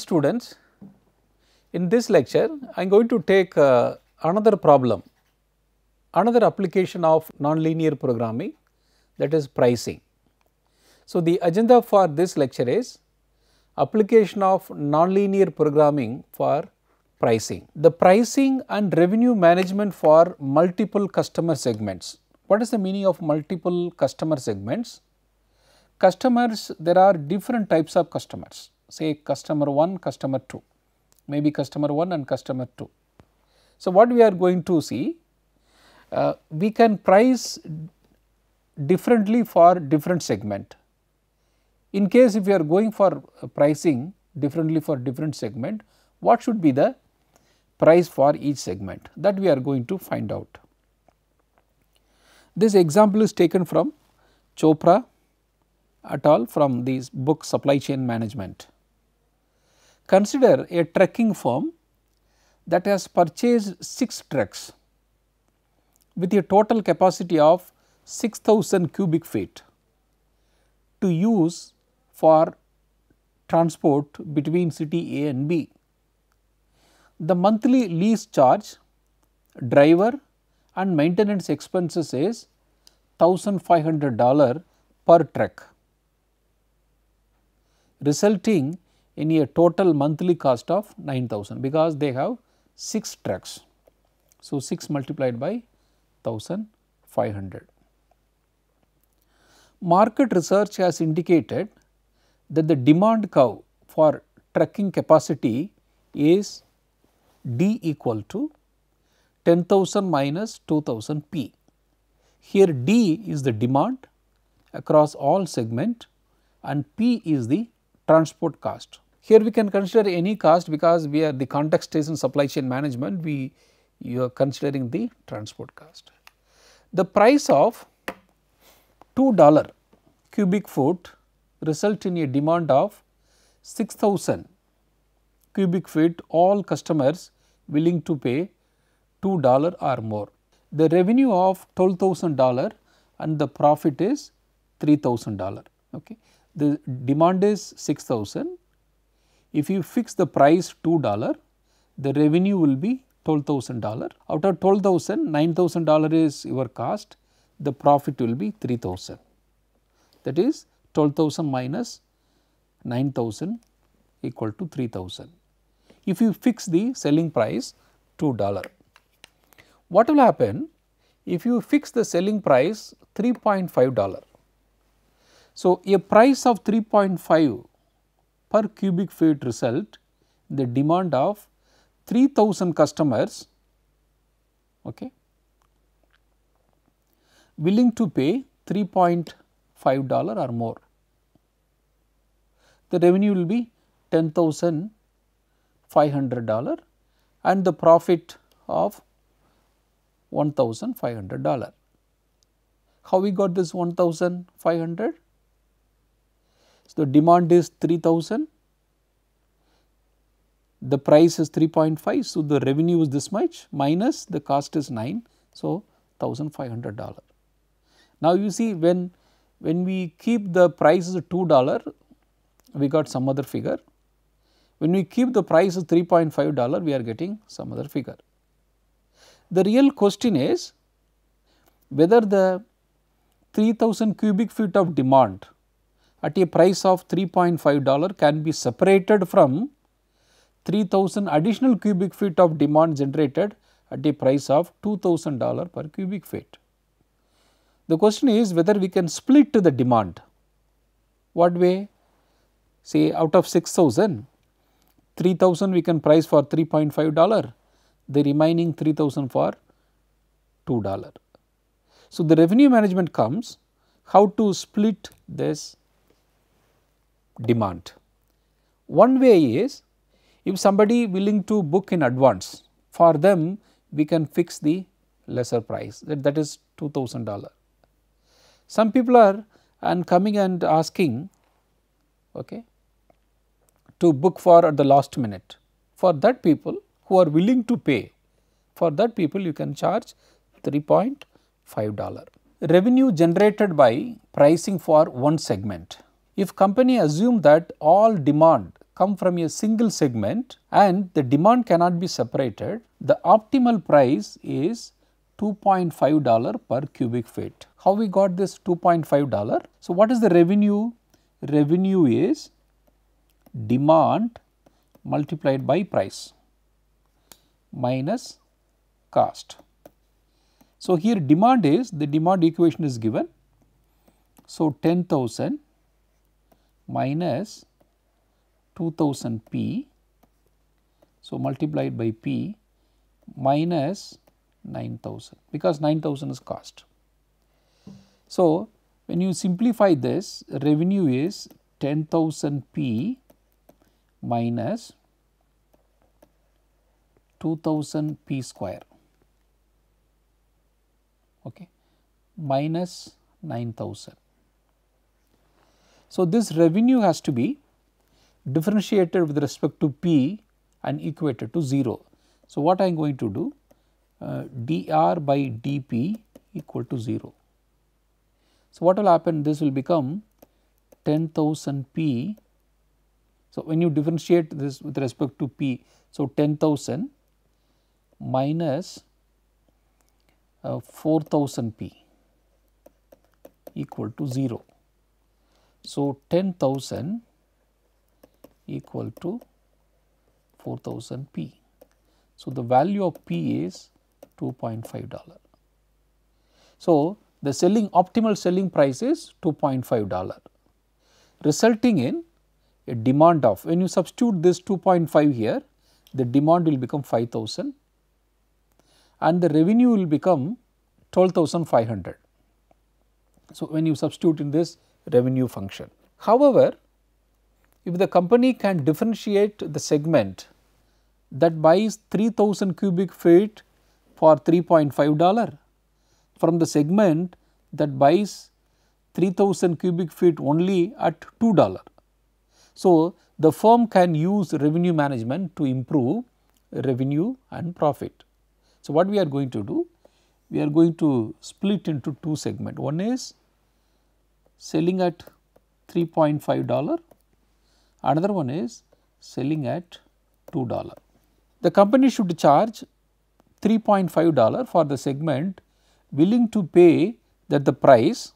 students, in this lecture I am going to take another problem, another application of nonlinear programming, that is pricing. So, the agenda for this lecture is application of nonlinear programming for pricing. The pricing and revenue management for multiple customer segments. What is the meaning of multiple customer segments? Customers, there are different types of customers, say customer 1, customer 2, maybe customer 1 and customer 2. So, what we are going to see, we can price differently for different segment. In case if we are going for pricing differently for different segment, what should be the price for each segment, that we are going to find out. This example is taken from Chopra et al. From this book Supply Chain Management. Consider a trucking firm that has purchased 6 trucks with a total capacity of 6,000 cubic feet to use for transport between city A and B. The monthly lease charge, driver and maintenance expenses is $1,500 per truck, resulting in a total monthly cost of 9,000, because they have 6 trucks. So, 6 multiplied by 1,500. Market research has indicated that the demand curve for trucking capacity is D equal to 10,000 minus 2,000 P. Here D is the demand across all segment and P is the transport cost. Here we can consider any cost, because we are the context is in supply chain management, you are considering the transport cost. The price of $2 cubic foot result in a demand of 6,000 cubic feet, all customers willing to pay $2 or more. The revenue of $12,000 and the profit is $3,000. Okay. The demand is 6,000. If you fix the price $2, the revenue will be $12,000. Out of 12,000, $9,000 is your cost, the profit will be 3,000. That is 12,000 minus 9,000 equal to 3,000. If you fix the selling price $2, what will happen if you fix the selling price $3.5? So, a price of 3.5 per cubic feet result in the demand of 3,000 customers, okay, willing to pay $3.5 or more. The revenue will be $10,500 and the profit of $1,500. How we got this 1,500? So, the demand is 3,000, the price is 3.5. So, the revenue is this much minus the cost is 9. So, $1,500. Now, you see when we keep the price as $2, we got some other figure. When we keep the price as $3.5, we are getting some other figure. The real question is whether the 3,000 cubic feet of demand at a price of $3.5 can be separated from 3,000 additional cubic feet of demand generated at a price of $2,000 per cubic feet. The question is whether we can split the demand. What way? Say out of 6,000, 3,000 we can price for $3.5, the remaining 3,000 for $2. So, the revenue management comes how to split this demand. One way is, if somebody willing to book in advance, for them we can fix the lesser price, that is $2,000. Some people are coming and asking, okay, to book for at the last minute. For that people who are willing to pay, for that people you can charge $3.5. Revenue generated by pricing for one segment. If company assume that all demand come from a single segment and the demand cannot be separated, the optimal price is $2.5 per cubic feet. How we got this $2.5? So, what is the revenue? Revenue is demand multiplied by price minus cost. So, here demand is, the demand equation is given. So, 10,000 minus 2000 P, so multiplied by P minus 9,000, because 9,000 is cost. So, when you simplify this, revenue is 10,000 P minus 2000 P square, okay, minus 9,000. So, this revenue has to be differentiated with respect to P and equated to 0. So, what I am going to do? dr by dP equal to 0. So, what will happen? This will become 10,000 P. So, when you differentiate this with respect to P, so 10,000 minus 4,000 P equal to 0. So, 10,000 equal to 4,000 P. So, the value of P is $2.5. So, the optimal selling price is $2.5, resulting in a demand of, when you substitute this 2.5 here, the demand will become 5,000 and the revenue will become 12,500. So, when you substitute in this revenue function. However, if the company can differentiate the segment that buys 3000 cubic feet for $3.5 from the segment that buys 3000 cubic feet only at $2. So, the firm can use revenue management to improve revenue and profit. So, what we are going to do? We are going to split into two segments. One is selling at $3.5, another one is selling at $2. The company should charge $3.5 for the segment willing to pay that the price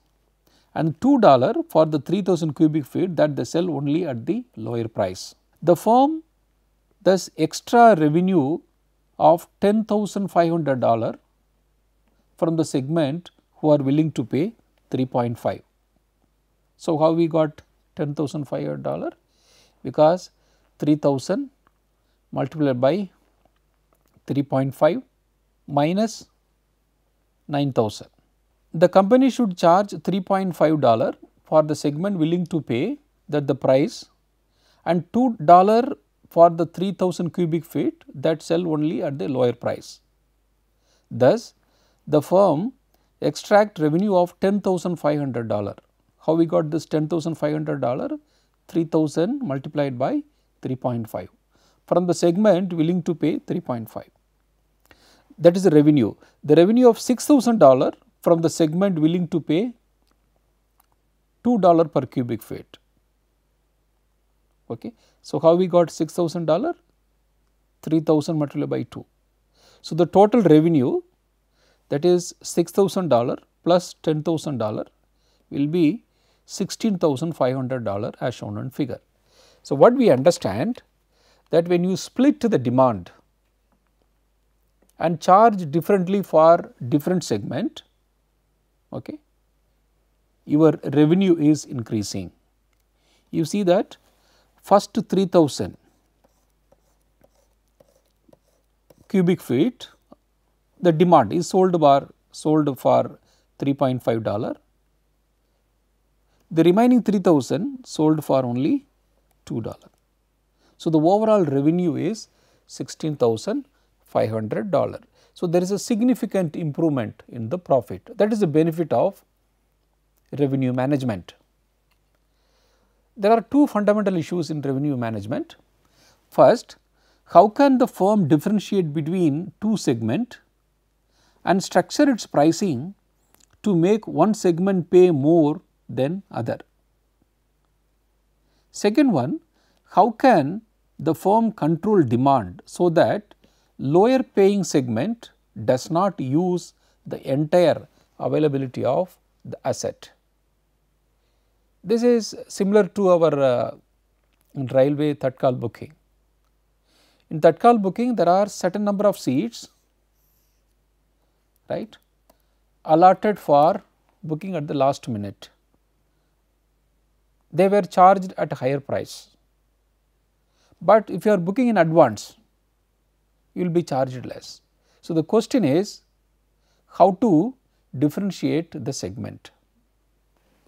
and $2 for the 3000 cubic feet that they sell only at the lower price. The firm thus extra revenue of $10,500 from the segment who are willing to pay 3.5. So, how we got $10,500? Because 3000 multiplied by 3.5 minus 9,000. The company should charge $3.5 for the segment willing to pay that the price and $2 for the 3000 cubic feet that sell only at the lower price. Thus, the firm extract revenue of $10,500. How we got this $10,500? 3000 multiplied by 3.5 from the segment willing to pay 3.5. That is the revenue. The revenue of $6,000 from the segment willing to pay $2 per cubic feet. Okay. So, how we got $6,000? 3000 multiplied by 2. So, the total revenue, that is $6,000 plus $10,000 will be $16,500 as shown in figure. So, what we understand that when you split the demand and charge differently for different segment, okay, your revenue is increasing. You see that first 3000 cubic feet, the demand is sold for $3.5. The remaining 3000 sold for only $2. So, the overall revenue is $16,500. So, there is a significant improvement in the profit. That is the benefit of revenue management. There are two fundamental issues in revenue management. First, how can the firm differentiate between two segments and structure its pricing to make one segment pay more than other? Second one, how can the firm control demand so that lower paying segment does not use the entire availability of the asset. This is similar to our railway Tatkal booking. In Tatkal booking there are certain number of seats, right, allotted for booking at the last minute. They were charged at a higher price, but if you are booking in advance you will be charged less. So, the question is how to differentiate the segment.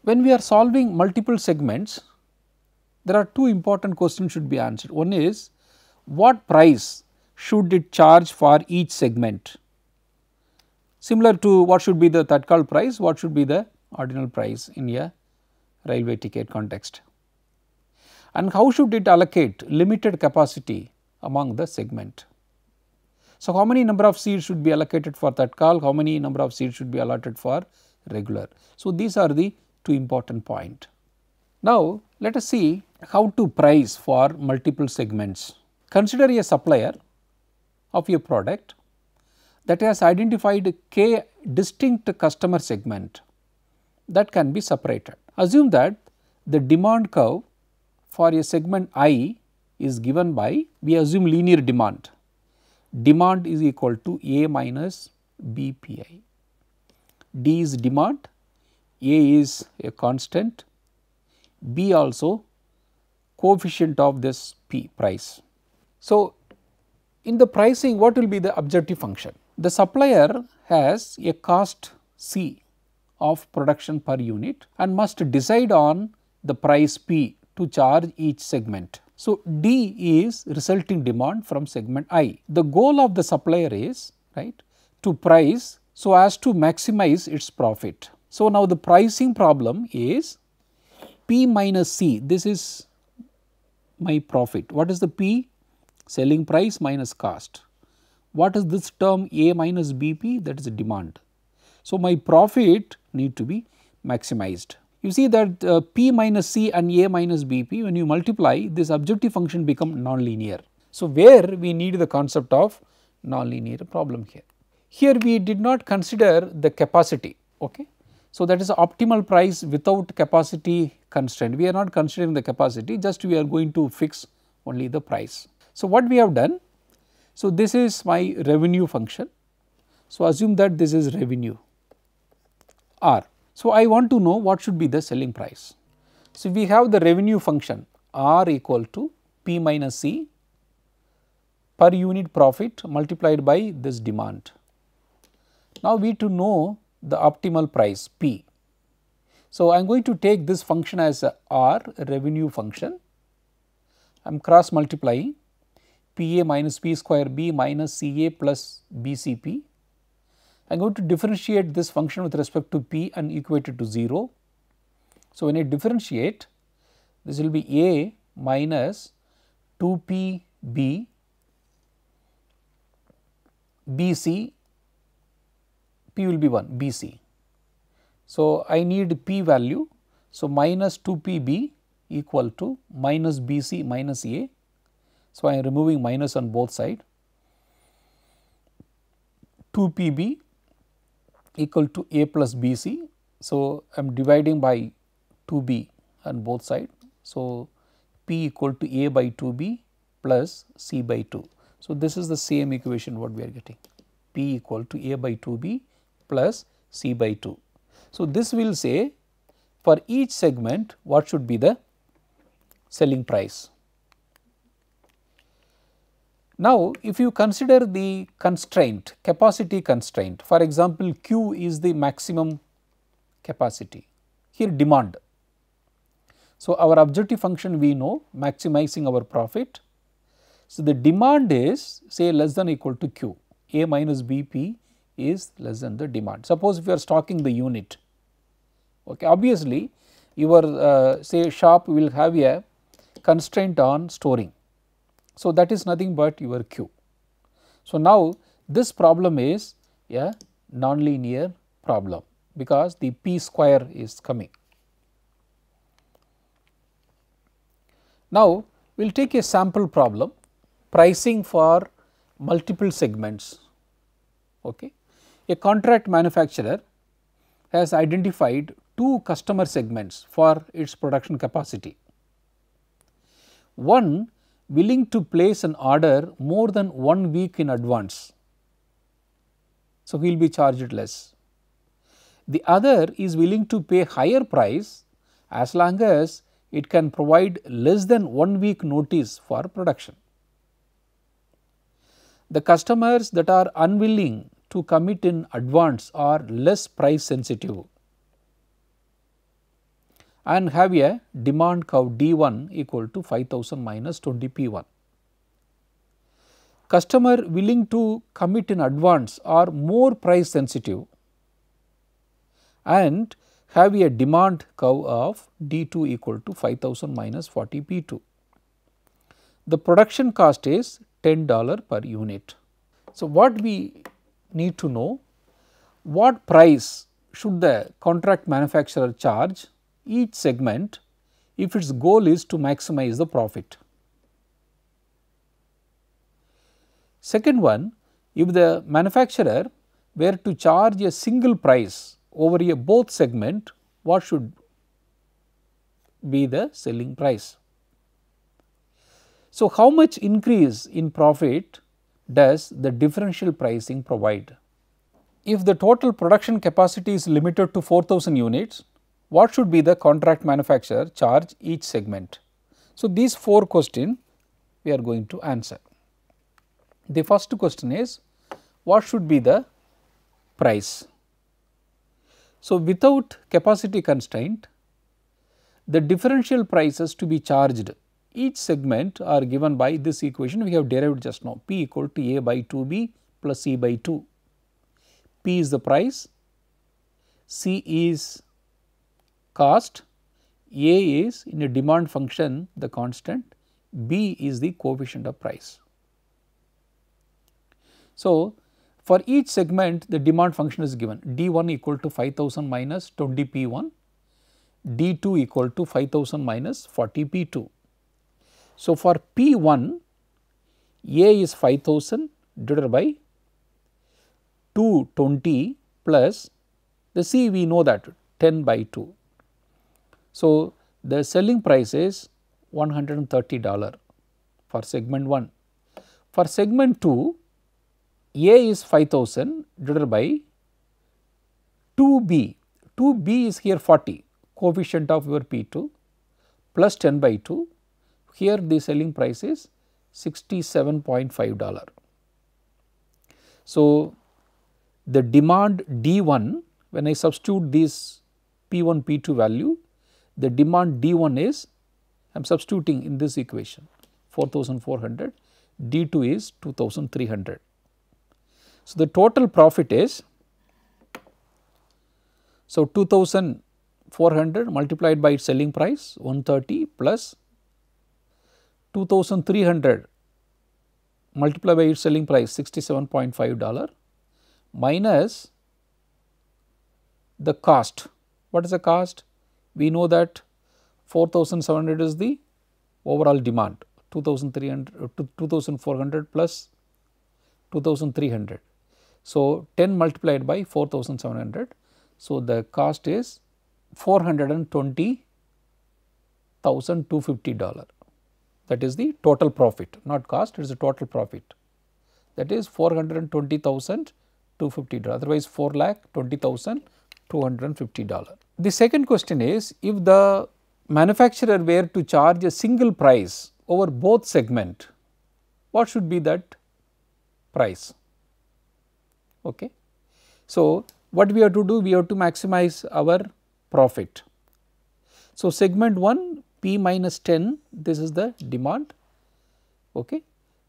When we are solving multiple segments, there are two important questions should be answered. One is what price should it charge for each segment, similar to what should be the Tatkal price, what should be the ordinal price in a railway ticket context, and how should it allocate limited capacity among the segment. So, how many number of seats should be allocated for Tatkal, how many number of seats should be allotted for regular. So, these are the two important points. Now, let us see how to price for multiple segments. Consider a supplier of a product that has identified k distinct customer segment that can be separated. Assume that the demand curve for a segment I is given by, we assume linear demand. Demand is equal to A minus B P I. D is demand, A is a constant, B also coefficient of this P price. So, in the pricing what will be the objective function? The supplier has a cost C of production per unit and must decide on the price P to charge each segment. So, D is resulting demand from segment I. The goal of the supplier is, right, to price so as to maximize its profit. So, now the pricing problem is P minus C, this is my profit. What is the P? Selling price minus cost. What is this term A minus BP? That is the demand. So, my profit need to be maximized. You see that P minus C and A minus BP, when you multiply, this objective function become nonlinear. So, where we need the concept of nonlinear problem here. Here we did not consider the capacity, okay. So, that is optimal price without capacity constraint. We are not considering the capacity, just we are going to fix only the price. So, what we have done? So, this is my revenue function. So, assume that this is revenue R. So, I want to know what should be the selling price. So, we have the revenue function R equal to P minus C per unit profit multiplied by this demand. Now, we to know the optimal price P. So, I am going to take this function as a R revenue function. I am cross multiplying PA minus P square B minus CA plus BCP. I am going to differentiate this function with respect to P and equate it to 0. So, when I differentiate, this will be A minus 2PB BC, P will be 1 BC. So, I need P value. So, minus 2PB equal to minus BC minus A. So, I am removing minus on both sides. 2PB equal to A plus BC. So, I am dividing by 2B on both sides. So, P equal to A by 2B plus C by 2. So, this is the same equation what we are getting, P equal to A by 2B plus C by 2. So, this will say for each segment what should be the selling price. Now, if you consider the constraint, capacity constraint, for example, Q is the maximum capacity, here demand. So, our objective function we know maximizing our profit. So, the demand is say less than or equal to Q, A minus BP is less than the demand. Suppose if you are stocking the unit, okay, obviously your say shop will have a constraint on storing. So, that is nothing but your Q. So, now this problem is a nonlinear problem because the P square is coming. Now, We will take a sample problem, pricing for multiple segments. Okay. A contract manufacturer has identified two customer segments for its production capacity. One willing to place an order more than 1 week in advance, so he will be charged less. The other is willing to pay higher price as long as it can provide less than 1 week notice for production. The customers that are unwilling to commit in advance are less price sensitive and have a demand curve D1 equal to 5000 minus 20 P1. Customer willing to commit in advance are more price sensitive and have a demand curve of D2 equal to 5000 minus 40 P2. The production cost is $10 per unit. So, what we need to know, what price should the contract manufacturer charge each segment if its goal is to maximize the profit. Second one, if the manufacturer were to charge a single price over a both segment, what should be the selling price? So, how much increase in profit does the differential pricing provide? If the total production capacity is limited to 4000 units, what should be the contract manufacturer charge each segment? So, these 4 questions we are going to answer. The first question is, what should be the price? So, without capacity constraint, the differential prices to be charged each segment are given by this equation we have derived just now, P equal to A by 2B plus C by 2. P is the price, C is cost, A is in a demand function the constant, B is the coefficient of price. So, for each segment the demand function is given D1 equal to 5000 minus 20 P1, D2 equal to 5000 minus 40 P2. So, for P1 A is 5000 divided by 220 plus the C we know that 10 by 2. So, the selling price is $130 for segment 1. For segment 2, A is 5000 divided by 2B, 2B is here 40, coefficient of your P2 plus 10 by 2, here the selling price is $67.5. So, the demand D1, when I substitute this P1 P2 value, the demand D1 is, I am substituting in this equation 4400, D2 is 2300. So, the total profit is, so 2400 multiplied by its selling price 130 plus 2300 multiplied by its selling price $67.5 minus the cost. What is the cost? We know that 4700 is the overall demand, 2400 plus 2300. So, 10 multiplied by 4700. So, the cost is $420,250. That is the total profit, not cost, it is the total profit. That is $420,250, otherwise $4,20,250. The second question is, if the manufacturer were to charge a single price over both segment, what should be that price? Okay. So, what we have to do? We have to maximize our profit. So, segment 1 P minus 10, this is the demand. Okay.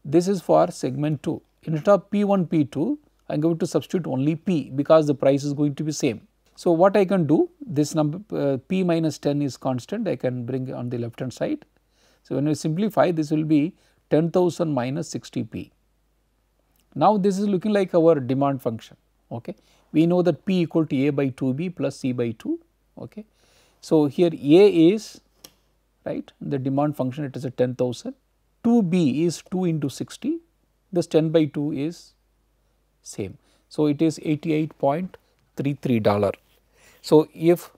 This is for segment 2. Instead of P1 P2, I am going to substitute only P because the price is going to be same. So, what I can do, this number P minus 10 is constant, I can bring on the left hand side. So, when we simplify, this will be 10,000 minus 60 P. Now, this is looking like our demand function. Okay. We know that P equal to A by 2B plus C by 2. Okay. So, here A is right the demand function, it is a 10,000 2B is 2 into 60, this 10 by 2 is same. So, it is $88.33. So, if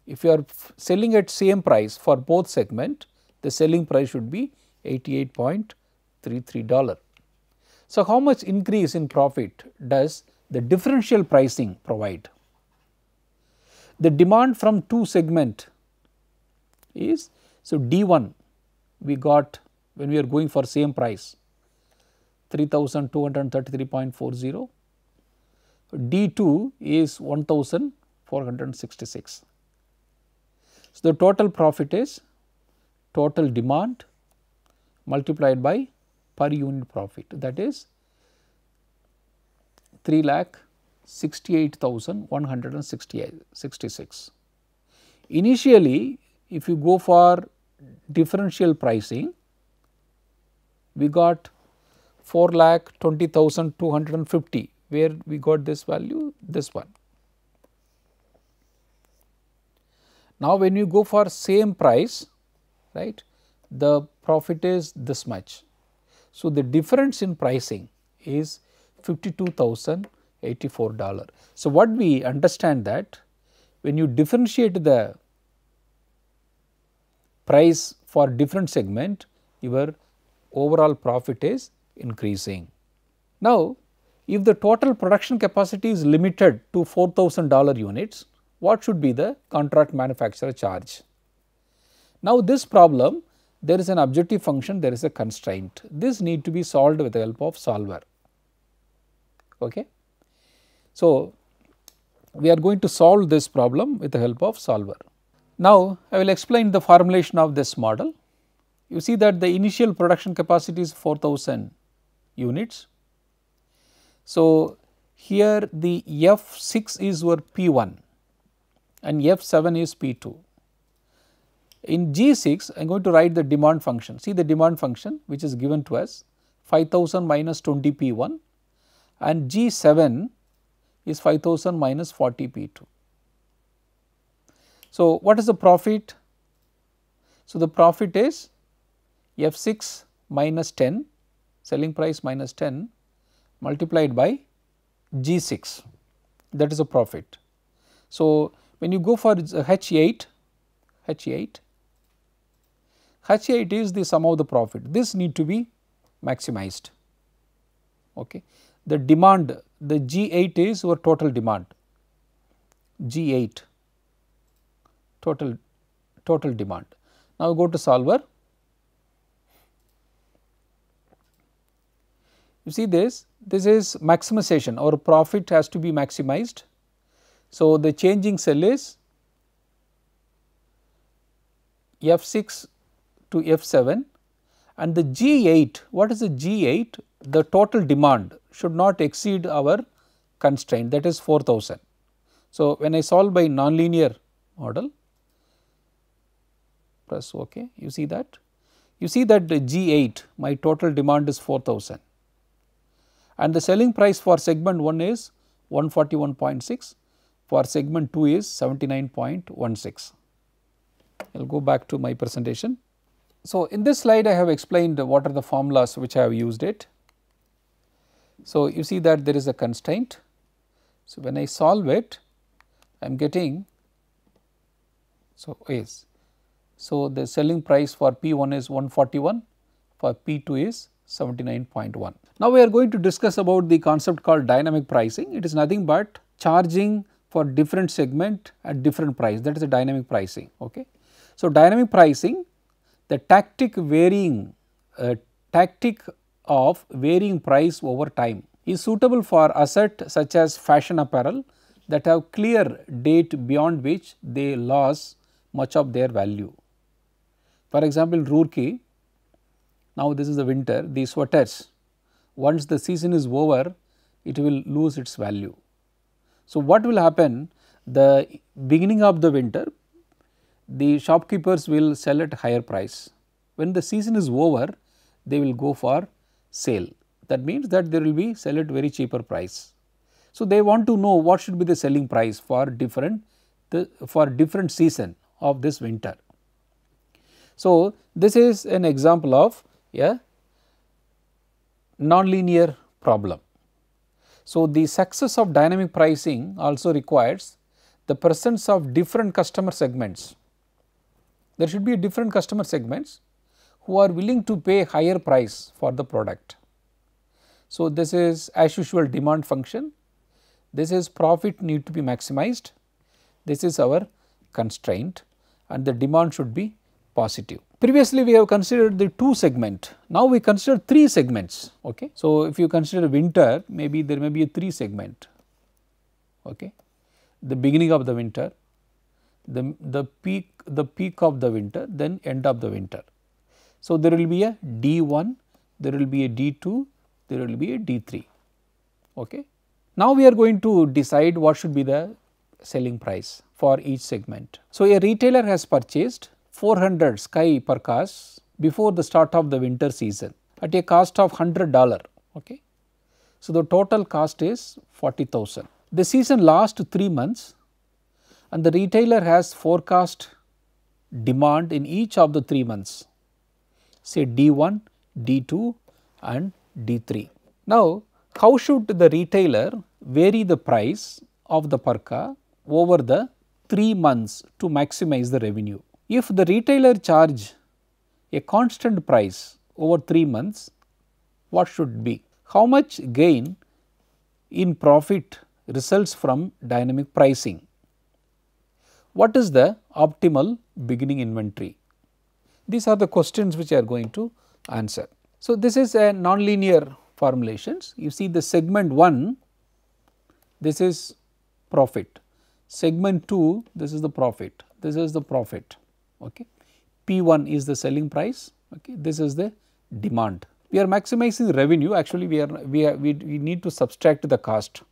you are selling at same price for both segment, the selling price should be $88.33. So, how much increase in profit does the differential pricing provide? The demand from two segment is, so D1 we got when we are going for same price 3233.40, D2 is 1466. So, the total profit is total demand multiplied by per unit profit, that is 3,68,166. Initially, if you go for differential pricing, we got 4,20,250, where we got this value, this one. Now, when you go for same price, right, the profit is this much. So, the difference in pricing is $52,084. So, what we understand that when you differentiate the price for different segment, your overall profit is increasing. Now, if the total production capacity is limited to $4,000 units, what should be the contract manufacturer charge? Now, this problem, there is an objective function, there is a constraint. This need to be solved with the help of solver. Okay. So, we are going to solve this problem with the help of solver. Now, I will explain the formulation of this model. You see that the initial production capacity is 4,000 units. So, here the F6 is your P1 and F7 is P2. In G6, I am going to write the demand function. See the demand function which is given to us 5000 minus 20 P1 and G7 is 5000 minus 40 P2. So, what is the profit? So, the profit is F6 minus 10, selling price minus 10 multiplied by G6, that is a profit. So, when you go for H8 is the sum of the profit, this need to be maximized. Okay. The demand, the G8 is your total demand, G8 total demand. Now, go to solver. You see this is maximization, our profit has to be maximized. So, the changing cell is F6 to F7 and the G8, what is the G8? The total demand should not exceed our constraint, that is 4,000. So, when I solve by nonlinear model, press OK, you see that the G8, my total demand is 4,000 and the selling price for segment 1 is 141.6, for segment 2 is 79.16. I will go back to my presentation. So, in this slide I have explained what are the formulas which I have used it. So, you see that there is a constraint. So, when I solve it, I am getting, so the selling price for P1 is 141, for P2 is 79.1. Now, we are going to discuss about the concept called dynamic pricing. It is nothing but charging for different segment at different price, that is a dynamic pricing. Okay. So, dynamic pricing, the tactic of varying price over time is suitable for asset such as fashion apparel that have clear date beyond which they lose much of their value. For example, Roorkee, now this is the winter, the sweaters, once the season is over, it will lose its value. So, what will happen? The beginning of the winter, the shopkeepers will sell at higher price. When the season is over, they will go for sale. That means that there will be sell at very cheaper price. So, they want to know what should be the selling price for different season of this winter. So, this is an example of a nonlinear problem. So, the success of dynamic pricing also requires the presence of different customer segments. There should be different customer segments who are willing to pay higher price for the product. So, this is as usual demand function, this is profit need to be maximized, this is our constraint, and the demand should be positive. Previously we have considered the 2 segment, now we consider 3 segments. Okay. So, if you consider winter, maybe there may be a 3 segment, okay. The beginning of the winter, the peak of the winter, then end of the winter. So, there will be a D1, there will be a D2, there will be a D3. Okay. Now, we are going to decide what should be the selling price for each segment. So, a retailer has purchased 400 sky parkas before the start of the winter season at a cost of $100. Okay. So, the total cost is 40,000. The season lasts 3 months and the retailer has forecast demand in each of the 3 months, say D1, D2 and D3. Now, how should the retailer vary the price of the parka over the 3 months to maximize the revenue? If the retailer charge a constant price over 3 months, what should be? How much gain in profit results from dynamic pricing? What is the optimal beginning inventory? These are the questions which I are going to answer. So, this is a nonlinear formulations. You see the segment 1, this is profit, segment 2, this is the profit, this is the profit. Okay. P1 is the selling price, okay. This is the demand. We are maximizing revenue, actually we need to subtract the cost.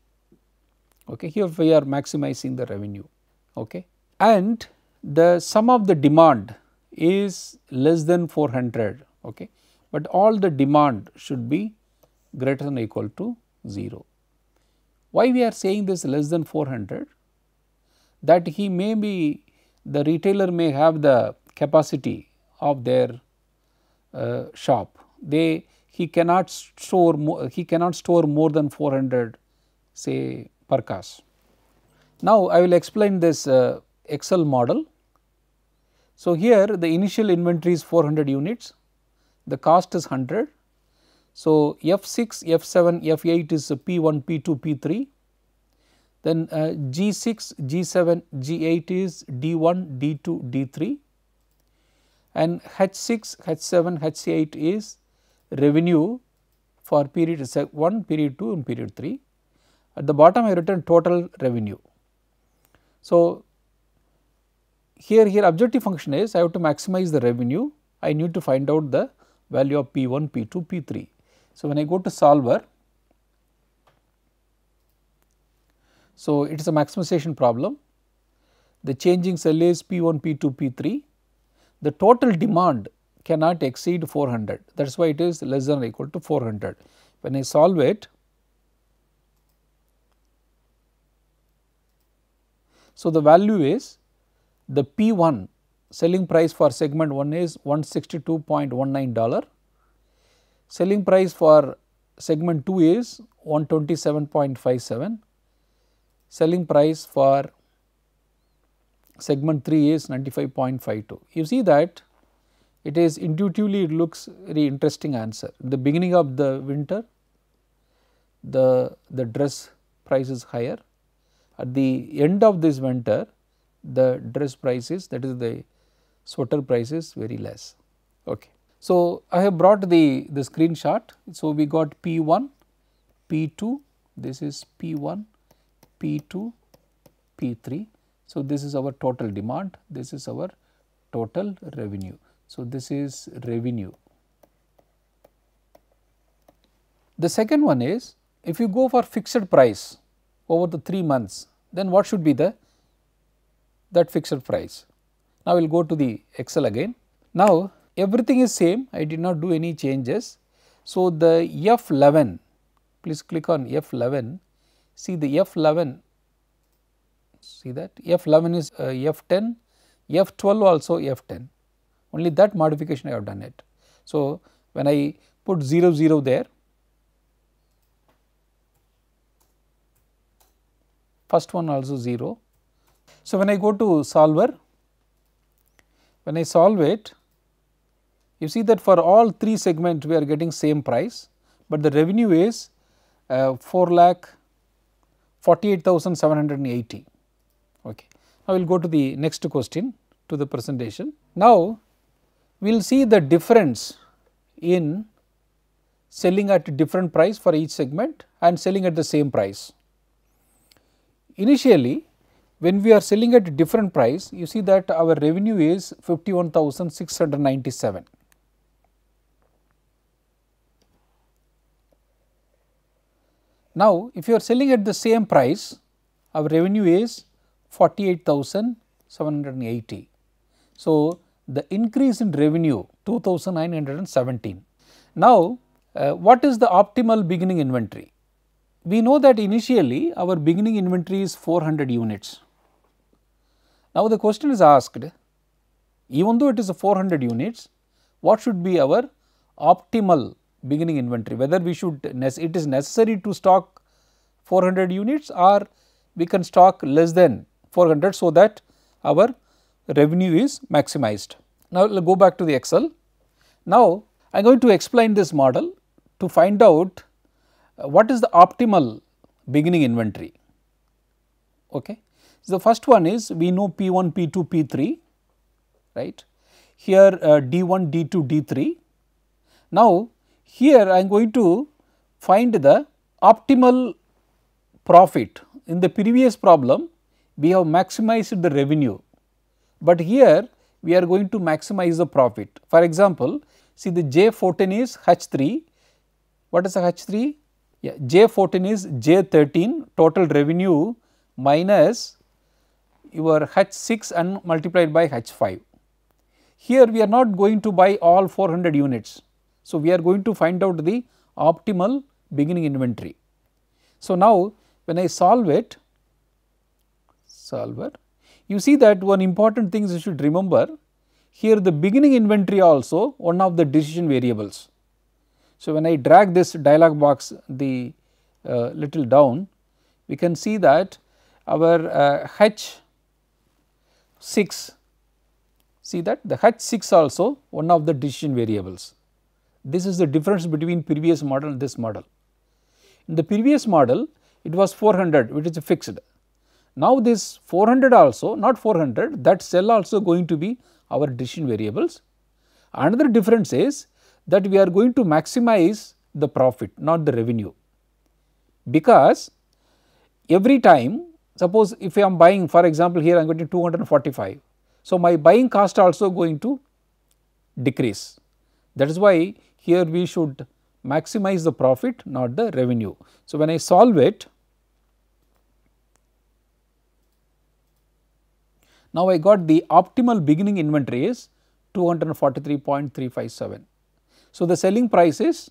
Okay. Here we are maximizing the revenue, okay. And the sum of the demand is less than 400, okay. But all the demand should be greater than or equal to 0. Why we are saying this less than 400? That he may be, the retailer may have the capacity of their shop, he cannot store more than 400 say parkas. Now, I will explain this Excel model. So, here the initial inventory is 400 units, the cost is 100. So, F6, F7, F8 is P1, P2, P3, then G6, G7, G8 is D1, D2, D3, and H6, H7, H8 is revenue for period 1, period 2 and period 3. At the bottom I have written total revenue. So, here objective function is I have to maximize the revenue, I need to find out the value of P1, P2, P3. So, when I go to solver, so it is a maximization problem, the changing cell is P1, P2, P3, the total demand cannot exceed 400, that is why it is less than or equal to 400. When I solve it, so the value is the P1 selling price for segment 1 is $162.19, selling price for segment 2 is 127.57, selling price for segment 3 is 95.52. You see that it is intuitively, it looks very interesting answer. In the beginning of the winter, the dress price is higher. At the end of this winter, the dress price is, that is the sweater price is very less. Okay. So, I have brought the screenshot. So, we got P1, P2, this is P1, P2, P3. So, this is our total demand, this is our total revenue. So, this is revenue. The second one is, if you go for fixed price over the 3 months, then what should be that fixed price? Now, we will go to the Excel again. Now, everything is same, I did not do any changes. So, the F11, please click on F11, see the F11, see that F11 is F10, F12 also F10, only that modification I have done it. So, when I put 0 0 there, first one also 0. So, when I go to solver, when I solve it, you see that for all 3 segments we are getting same price, but the revenue is 4,48,780. Okay. Now, we will go to the next question to the presentation. Now, we will see the difference in selling at different price for each segment and selling at the same price. Initially, when we are selling at different price, you see that our revenue is 51,697. Now, if you are selling at the same price, our revenue is 48,780. So, the increase in revenue 2,917. Now, what is the optimal beginning inventory? We know that initially our beginning inventory is 400 units. Now, the question is asked, even though it is a 400 units, what should be our optimal beginning inventory, whether we should, it is necessary to stock 400 units or we can stock less than 400 so that our revenue is maximized. Now, we will go back to the Excel. Now, I am going to explain this model to find out what is the optimal beginning inventory. Okay. So, the first one is we know P1, P2, P3, right. Here D1, D2, D3. Now, here I am going to find the optimal profit. In the previous problem, we have maximized the revenue, but here we are going to maximize the profit. For example, see the J14 is H3. What is a H3? Yeah, J14 is J13 total revenue minus your H6 and multiplied by H5. Here we are not going to buy all 400 units. So, we are going to find out the optimal beginning inventory. So, now when I solve it, you see that one important thing you should remember, here the beginning inventory also one of the decision variables. So, when I drag this dialog box the little down, we can see that our H6, see that the H6 also one of the decision variables. This is the difference between previous model and this model. In the previous model, it was 400, which is fixed. Now, this 400 also, not 400, that cell also going to be our decision variables. Another difference is that we are going to maximize the profit, not the revenue, because every time, suppose if I am buying, for example, here I am getting 245. So, my buying cost also going to decrease. That is why here we should maximize the profit, not the revenue. So, when I solve it, now I got the optimal beginning inventory is 243.357. So, the selling price is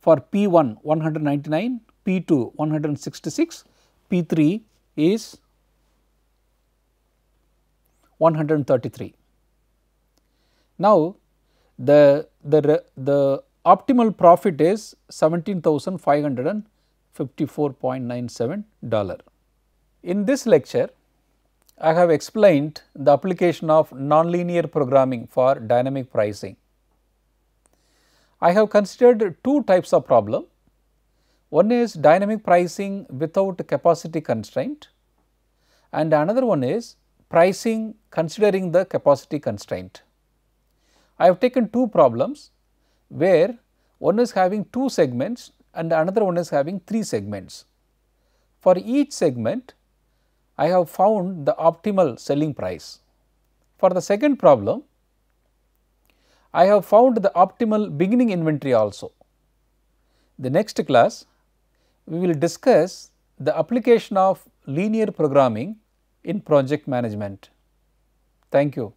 for P1 199, P2 166, P3 is 133. Now, the optimal profit is $17,554.97. In this lecture, I have explained the application of nonlinear programming for dynamic pricing. I have considered two types of problem. One is dynamic pricing without capacity constraint, and another one is pricing considering the capacity constraint. I have taken two problems where one is having 2 segments and another one is having 3 segments. For each segment, I have found the optimal selling price. For the second problem, I have found the optimal beginning inventory also. The next class, we will discuss the application of linear programming in project management. Thank you.